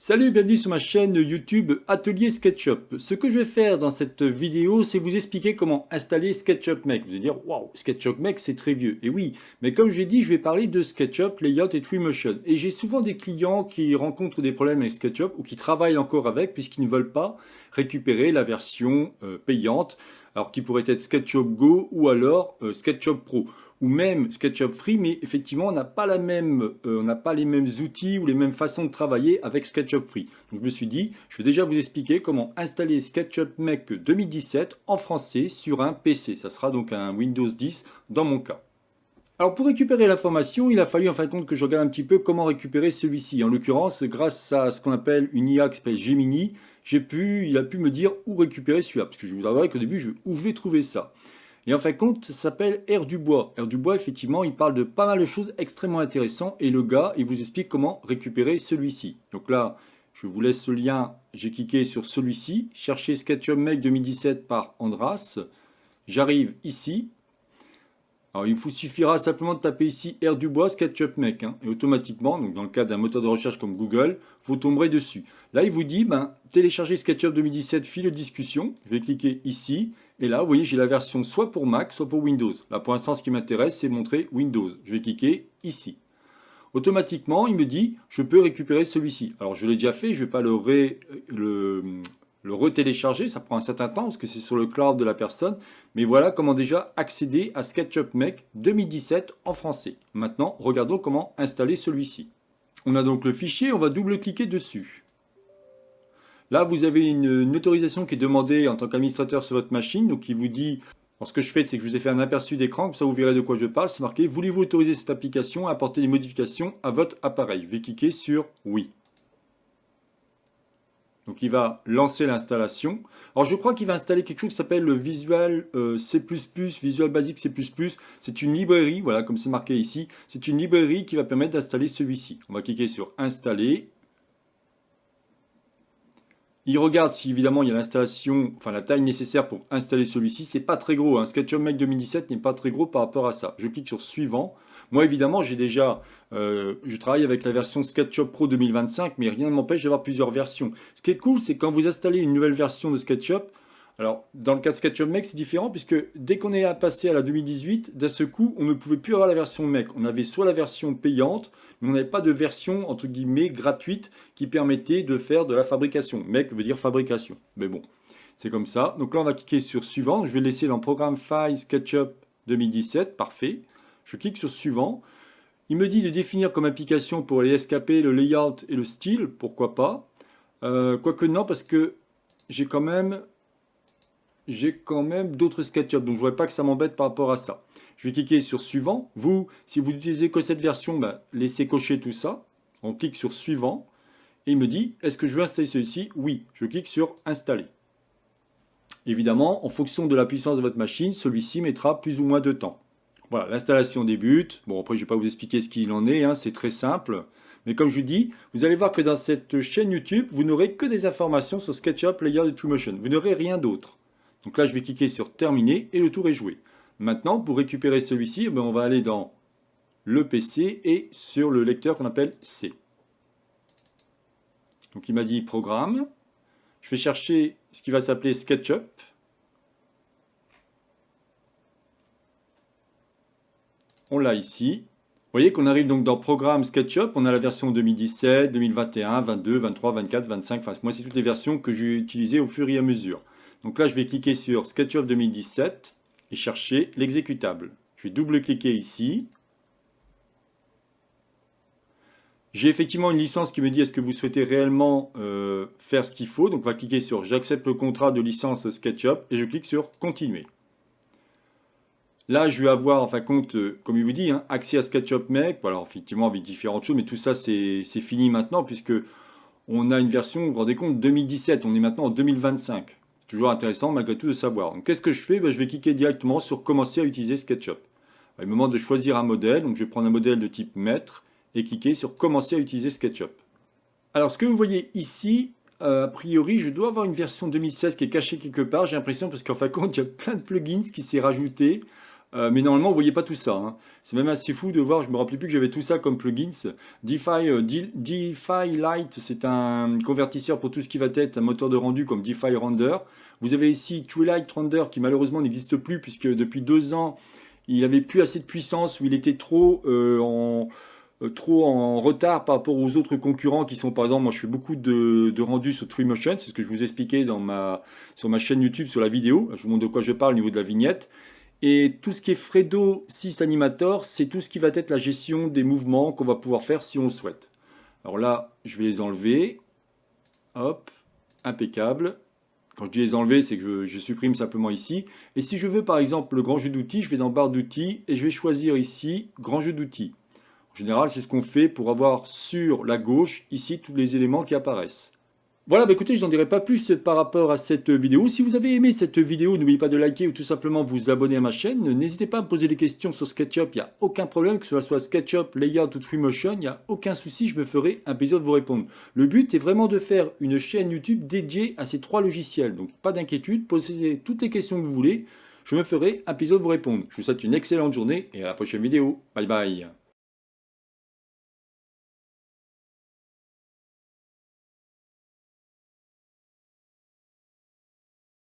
Salut, bienvenue sur ma chaîne YouTube Atelier SketchUp. Ce que je vais faire dans cette vidéo, c'est vous expliquer comment installer SketchUp Make. Vous allez dire, waouh, SketchUp Make c'est très vieux. Et oui, mais comme je l'ai dit, je vais parler de SketchUp, Layout et Twinmotion. Et j'ai souvent des clients qui rencontrent des problèmes avec SketchUp ou qui travaillent encore avec puisqu'ils ne veulent pas récupérer la version payante. Alors qui pourrait être SketchUp Go ou alors SketchUp Pro ou même SketchUp Free, mais effectivement, on n'a pas les mêmes outils ou les mêmes façons de travailler avec SketchUp Free. Donc je me suis dit, je vais déjà vous expliquer comment installer SketchUp Make 2017 en français sur un PC. Ça sera donc un Windows 10 dans mon cas. Alors pour récupérer l'information, il a fallu en fin de compte que je regarde un petit peu comment récupérer celui-ci. En l'occurrence, grâce à ce qu'on appelle une IA qui s'appelle Gemini, il a pu me dire où récupérer celui-là. Parce que je vous avouerai qu'au début, où je vais trouver ça. Et en fin de compte, ça s'appelle Air Dubois. Air Dubois, effectivement, il parle de pas mal de choses extrêmement intéressantes. Et le gars, il vous explique comment récupérer celui-ci. Donc là, je vous laisse ce lien. J'ai cliqué sur celui-ci. Cherchez SketchUp Make 2017 par Andras. J'arrive ici. Alors, il vous suffira simplement de taper ici Air Dubois SketchUp Make. Et automatiquement, donc dans le cas d'un moteur de recherche comme Google, vous tomberez dessus. Là, il vous dit, télécharger SketchUp 2017 fil de discussion. Je vais cliquer ici. Et là, vous voyez, j'ai la version soit pour Mac, soit pour Windows. Là, pour l'instant, ce qui m'intéresse, c'est montrer Windows. Je vais cliquer ici. Automatiquement, il me dit, je peux récupérer celui-ci. Alors, je l'ai déjà fait, je ne vais pas le retélécharger, ça prend un certain temps parce que c'est sur le cloud de la personne. Mais voilà comment déjà accéder à SketchUp Make 2017 en français. Maintenant, regardons comment installer celui-ci. On a donc le fichier, on va double-cliquer dessus. Là, vous avez une autorisation qui est demandée en tant qu'administrateur sur votre machine, donc qui vous dit, alors ce que je fais, c'est que je vous ai fait un aperçu d'écran, comme ça vous verrez de quoi je parle, c'est marqué, voulez-vous autoriser cette application à apporter des modifications à votre appareil? Je vais cliquer sur oui. Donc il va lancer l'installation. Alors je crois qu'il va installer quelque chose qui s'appelle le Visual C++, Visual Basic C++. C'est une librairie, voilà, comme c'est marqué ici. C'est une librairie qui va permettre d'installer celui-ci. On va cliquer sur installer. Il regarde si évidemment il y a l'installation, enfin la taille nécessaire pour installer celui-ci. C'est pas très gros, hein. SketchUp Make 2017 n'est pas très gros par rapport à ça. Je clique sur suivant. Moi évidemment je travaille avec la version SketchUp Pro 2025, mais rien ne m'empêche d'avoir plusieurs versions. Ce qui est cool, c'est quand vous installez une nouvelle version de SketchUp. Alors, dans le cas de SketchUp Make, c'est différent puisque dès qu'on est passé à la 2018, d'un seul coup, on ne pouvait plus avoir la version Make. On avait soit la version payante, mais on n'avait pas de version, entre guillemets, gratuite qui permettait de faire de la fabrication. Make veut dire fabrication. Mais bon, c'est comme ça. Donc là, on va cliquer sur Suivant. Je vais laisser dans Programme File SketchUp 2017. Parfait. Je clique sur Suivant. Il me dit de définir comme application pour les SKP, le layout et le style. Pourquoi pas. Quoique non, parce que j'ai quand même d'autres SketchUp, donc je ne voudrais pas que ça m'embête par rapport à ça. Je vais cliquer sur Suivant. Vous, si vous n'utilisez que cette version, laissez cocher tout ça. On clique sur Suivant. Et il me dit, est-ce que je veux installer celui-ci? Oui. Je clique sur Installer. Évidemment, en fonction de la puissance de votre machine, celui-ci mettra plus ou moins de temps. Voilà, l'installation débute. Bon, après, je ne vais pas vous expliquer ce qu'il en est, hein, c'est très simple. Mais comme je vous dis, vous allez voir que dans cette chaîne YouTube, vous n'aurez que des informations sur SketchUp, Layout et Twinmotion. Vous n'aurez rien d'autre. Donc là, je vais cliquer sur Terminer et le tour est joué. Maintenant, pour récupérer celui-ci, on va aller dans le PC et sur le lecteur qu'on appelle C. Donc il m'a dit Programme. Je vais chercher ce qui va s'appeler SketchUp. On l'a ici. Vous voyez qu'on arrive donc dans Programme SketchUp. On a la version 2017, 2021, 22, 23, 24, 25. Enfin, moi, c'est toutes les versions que j'ai utilisées au fur et à mesure. Donc là, je vais cliquer sur SketchUp 2017 et chercher l'exécutable. Je vais double-cliquer ici. J'ai effectivement une licence qui me dit est-ce que vous souhaitez réellement faire ce qu'il faut. Donc on va cliquer sur j'accepte le contrat de licence SketchUp et je clique sur continuer. Là, je vais avoir, en fin de compte, comme il vous dit, hein, accès à SketchUp Make. Alors, effectivement, avec différentes choses, mais tout ça, c'est fini maintenant, puisque on a une version, vous vous rendez compte, 2017. On est maintenant en 2025. C'est toujours intéressant, malgré tout, de savoir. Donc, qu'est-ce que je fais? Je vais cliquer directement sur Commencer à utiliser SketchUp. Il me demande de choisir un modèle. Donc, je vais prendre un modèle de type mètre et cliquer sur Commencer à utiliser SketchUp. Alors, ce que vous voyez ici, a priori, je dois avoir une version 2016 qui est cachée quelque part, j'ai l'impression, parce qu'en fin de compte, il y a plein de plugins qui s'est rajouté. Mais normalement, vous voyez pas tout ça, hein. C'est même assez fou de voir, je me rappelais plus que j'avais tout ça comme plugins. DeFi Lite, c'est un convertisseur pour tout ce qui va être un moteur de rendu comme DeFi Render. Vous avez ici TrueLight Render qui malheureusement n'existe plus puisque depuis 2 ans, il avait plus assez de puissance ou il était trop en retard par rapport aux autres concurrents qui sont par exemple, moi je fais beaucoup de rendus sur Twinmotion, c'est ce que je vous expliquais sur ma chaîne YouTube sur la vidéo. Je vous montre de quoi je parle au niveau de la vignette. Et tout ce qui est Fredo 6 Animator, c'est tout ce qui va être la gestion des mouvements qu'on va pouvoir faire si on le souhaite. Alors là, je vais les enlever. Hop, impeccable. Quand je dis les enlever, c'est que je supprime simplement ici. Et si je veux par exemple le grand jeu d'outils, je vais dans barre d'outils et je vais choisir ici grand jeu d'outils. En général, c'est ce qu'on fait pour avoir sur la gauche ici tous les éléments qui apparaissent. Voilà, bah écoutez, je n'en dirai pas plus par rapport à cette vidéo. Si vous avez aimé cette vidéo, n'oubliez pas de liker ou tout simplement vous abonner à ma chaîne. N'hésitez pas à me poser des questions sur SketchUp, il n'y a aucun problème, que ce soit SketchUp, Layout ou Twinmotion, il n'y a aucun souci, je me ferai un plaisir de vous répondre. Le but est vraiment de faire une chaîne YouTube dédiée à ces 3 logiciels, donc pas d'inquiétude, posez toutes les questions que vous voulez, je me ferai un plaisir de vous répondre. Je vous souhaite une excellente journée et à la prochaine vidéo. Bye bye.